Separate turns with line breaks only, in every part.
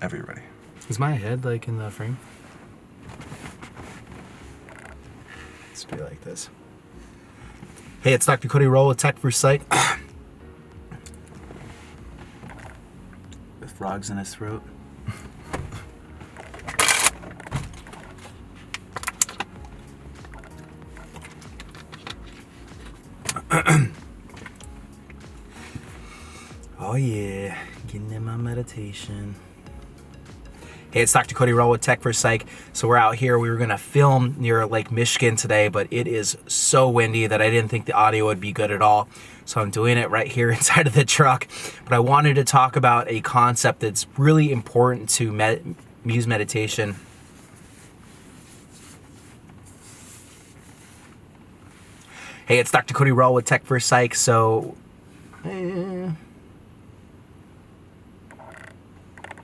Whenever you're ready.
Is my head like in the frame? Let's do it like this. Hey, it's Dr. Cody Roll with Techforpsych. With frogs in his throat. Oh yeah, getting in my meditation. Hey, it's Dr. Cody Roll with Techforpsych. So we're out here. We were gonna film near Lake Michigan today, but it is so windy that I didn't think the audio would be good at all. So I'm doing it right here inside of the truck. But I wanted to talk about a concept that's really important to Muse meditation. Hey, it's Dr. Cody Roll with Techforpsych. So,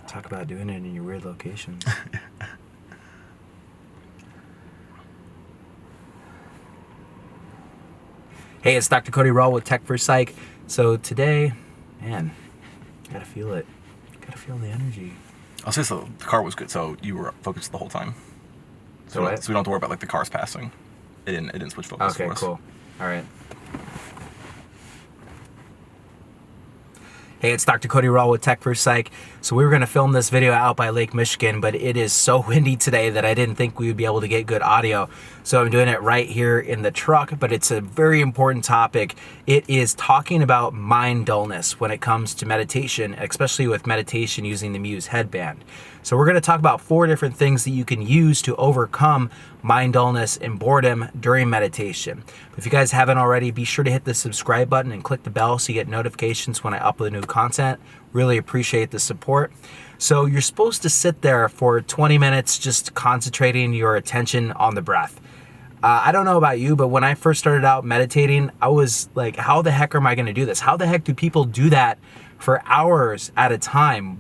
talk about doing it in your weird locations. Hey, it's Dr. Cody Roll with Techforpsych. So today, man, gotta feel it. Gotta feel the energy.
I'll say so. The car was good, so you were focused the whole time. So we don't have to worry about like the cars passing. It didn't switch focus for us.
Okay, cool. All right. Hey, it's Dr. Cody Roll with Techforpsych. So we were going to film this video out by Lake Michigan, but it is so windy today that I didn't think we would be able to get good audio. So I'm doing it right here in the truck, but it's a very important topic. It is talking about mind dullness when it comes to meditation, especially with meditation using the Muse headband. So we're going to talk about 4 different things that you can use to overcome mind dullness and boredom during meditation. If you guys haven't already, be sure to hit the subscribe button and click the bell so you get notifications when I upload new content. Really appreciate the support. So you're supposed to sit there for 20 minutes just concentrating your attention on the breath. I don't know about you, but when I first started out meditating, I was like, how the heck am I going to do this? How the heck do people do that for hours at a time?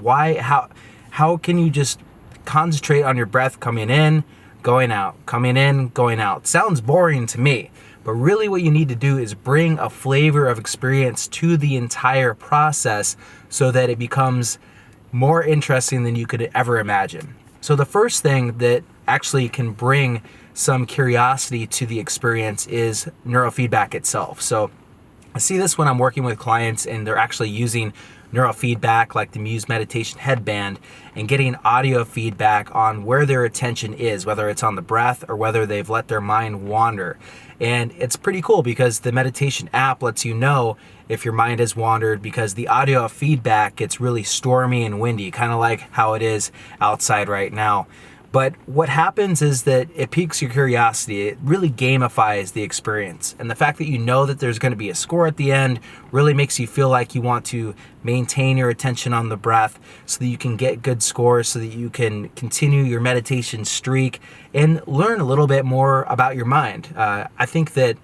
How can you just concentrate on your breath coming in, going out, coming in, going out? Sounds boring to me, but really what you need to do is bring a flavor of experience to the entire process so that it becomes more interesting than you could ever imagine. So the first thing that actually can bring some curiosity to the experience is neurofeedback itself. So I see this when I'm working with clients and they're actually using neurofeedback like the Muse meditation headband and getting audio feedback on where their attention is, whether it's on the breath or whether they've let their mind wander. And it's pretty cool because the meditation app lets you know if your mind has wandered because the audio feedback gets really stormy and windy, kind of like how it is outside right now. But what happens is that it piques your curiosity. It really gamifies the experience. And the fact that you know that there's going to be a score at the end really makes you feel like you want to maintain your attention on the breath so that you can get good scores, so that you can continue your meditation streak and learn a little bit more about your mind. I think that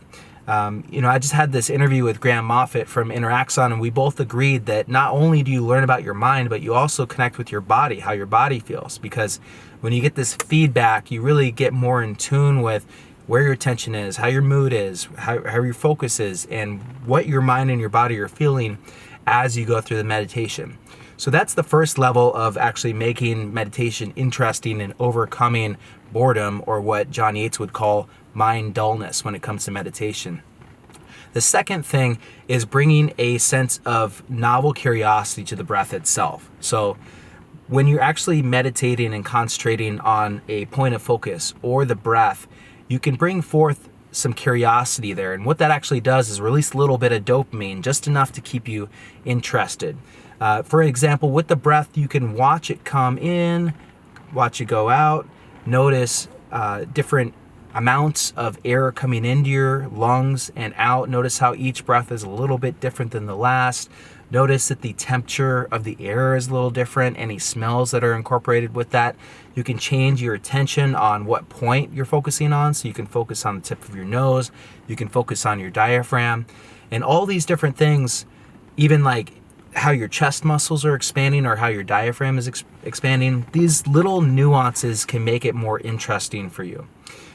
I just had this interview with Graham Moffat from Interaxon, and we both agreed that not only do you learn about your mind, but you also connect with your body, how your body feels. Because when you get this feedback, you really get more in tune with where your attention is, how your mood is, how your focus is, and what your mind and your body are feeling as you go through the meditation. So that's the first level of actually making meditation interesting and overcoming boredom, or what John Yates would call mind dullness when it comes to meditation. The second thing is bringing a sense of novel curiosity to the breath itself. So when you're actually meditating and concentrating on a point of focus or the breath, you can bring forth some curiosity there. And what that actually does is release a little bit of dopamine, just enough to keep you interested. For example, with the breath, you can watch it come in, watch it go out, notice different amounts of air coming into your lungs and out. Notice how each breath is a little bit different than the last. Notice that the temperature of the air is a little different, any smells that are incorporated with that. You can change your attention on what point you're focusing on. So you can focus on the tip of your nose, you can focus on your diaphragm, and all these different things, even like how your chest muscles are expanding or how your diaphragm is expanding. These little nuances can make it more interesting for you.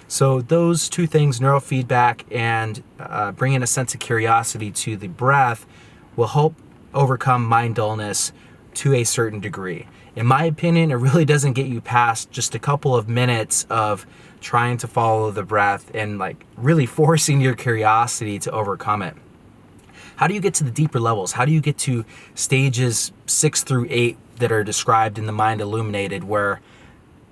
So those 2 things, neurofeedback and bringing a sense of curiosity to the breath, will help overcome mind dullness to a certain degree. in my opinion, it really doesn't get you past just a couple of minutes of trying to follow the breath and like really forcing your curiosity to overcome it. How do you get to the deeper levels? How do you get to stages 6 through 8 that are described in the Mind Illuminated, where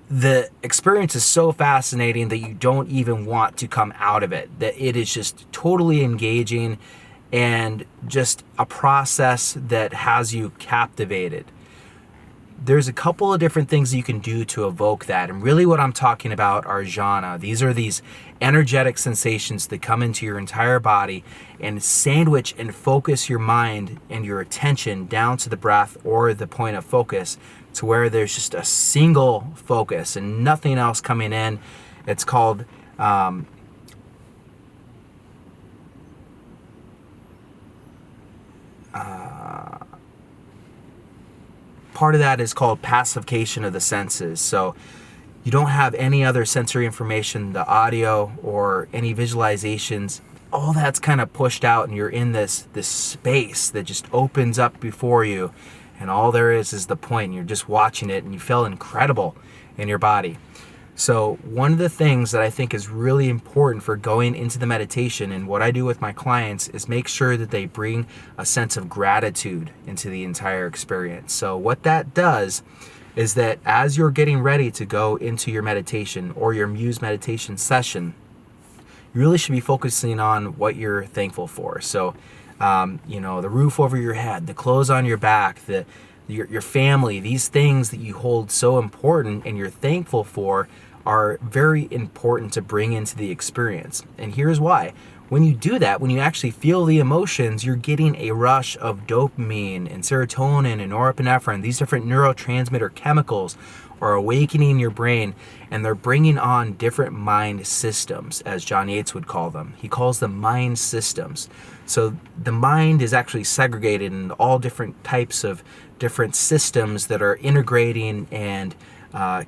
the experience is so fascinating that you don't even want to come out of it, that it is just totally engaging and just a process that has you captivated? There's a couple of different things you can do to evoke that. And really what I'm talking about are jhana. These are these energetic sensations that come into your entire body and sandwich and focus your mind and your attention down to the breath or the point of focus, to where there's just a single focus and nothing else coming in. It's called part of that is called pacification of the senses. So you don't have any other sensory information, the audio or any visualizations. All that's kind of pushed out, and you're in this space that just opens up before you, and all there is the point, and you're just watching it, and you feel incredible in your body. So one of the things that I think is really important for going into the meditation, and what I do with my clients, is make sure that they bring a sense of gratitude into the entire experience. So what that does is that as you're getting ready to go into your meditation or your Muse meditation session, you really should be focusing on what you're thankful for. So, the roof over your head, the clothes on your back, your family, these things that you hold so important and you're thankful for are very important to bring into the experience. And here's why. When you do that, when you actually feel the emotions, you're getting a rush of dopamine and serotonin and norepinephrine. These different neurotransmitter chemicals are awakening your brain, and they're bringing on different mind systems, as John Yates would call them. He calls them mind systems. So the mind is actually segregated in all different types of different systems that are integrating and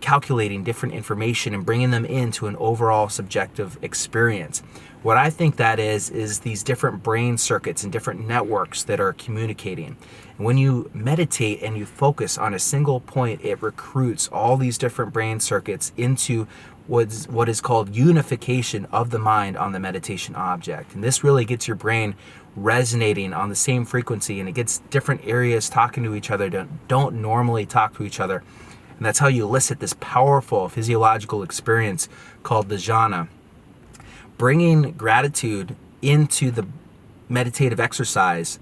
calculating different information and bringing them into an overall subjective experience. What I think that is these different brain circuits and different networks that are communicating. And when you meditate and you focus on a single point, it recruits all these different brain circuits into what is called unification of the mind on the meditation object. And this really gets your brain resonating on the same frequency, and it gets different areas talking to each other that don't normally talk to each other. And that's how you elicit this powerful physiological experience called the jhana. Bringing gratitude into the meditative exercise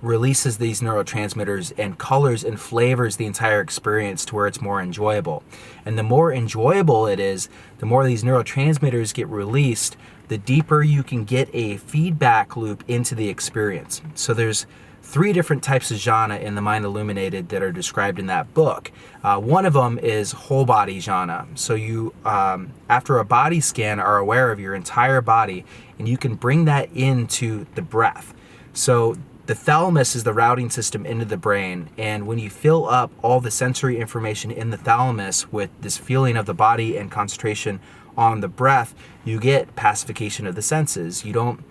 releases these neurotransmitters and colors and flavors the entire experience to where it's more enjoyable. And the more enjoyable it is, the more these neurotransmitters get released, the deeper you can get a feedback loop into the experience. So there's 3 different types of jhana in the Mind Illuminated that are described in that book. One of them is whole body jhana. So you, after a body scan, are aware of your entire body, and you can bring that into the breath. So the thalamus is the routing system into the brain, and when you fill up all the sensory information in the thalamus with this feeling of the body and concentration on the breath, you get pacification of the senses. You don't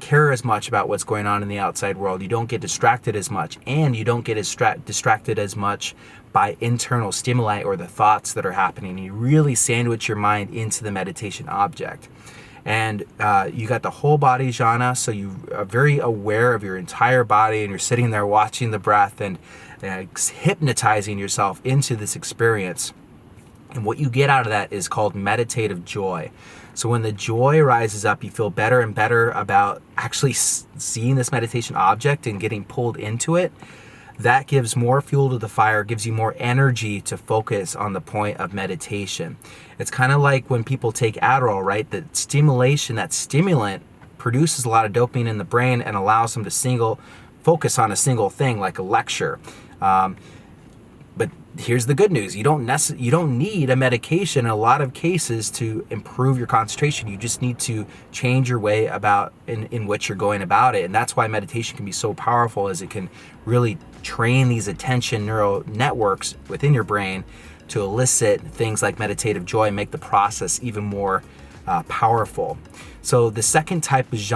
care as much about what's going on in the outside world. You don't get distracted as much, and you don't get distracted as much by internal stimuli or the thoughts that are happening. You really sandwich your mind into the meditation object. And you got the whole body jhana, so you are very aware of your entire body, and you're sitting there watching the breath and hypnotizing yourself into this experience. And what you get out of that is called meditative joy. So when the joy rises up, you feel better and better about actually seeing this meditation object and getting pulled into it. That gives more fuel to the fire, gives you more energy to focus on the point of meditation. It's kind of like when people take Adderall, right? The stimulation, that stimulant produces a lot of dopamine in the brain and allows them to focus on a single thing, like a lecture. But here's the good news. You don't need a medication in a lot of cases to improve your concentration. You just need to change your way about in which you're going about it. And that's why meditation can be so powerful, as it can really train these attention neural networks within your brain to elicit things like meditative joy and make the process even more powerful. So the second type of genre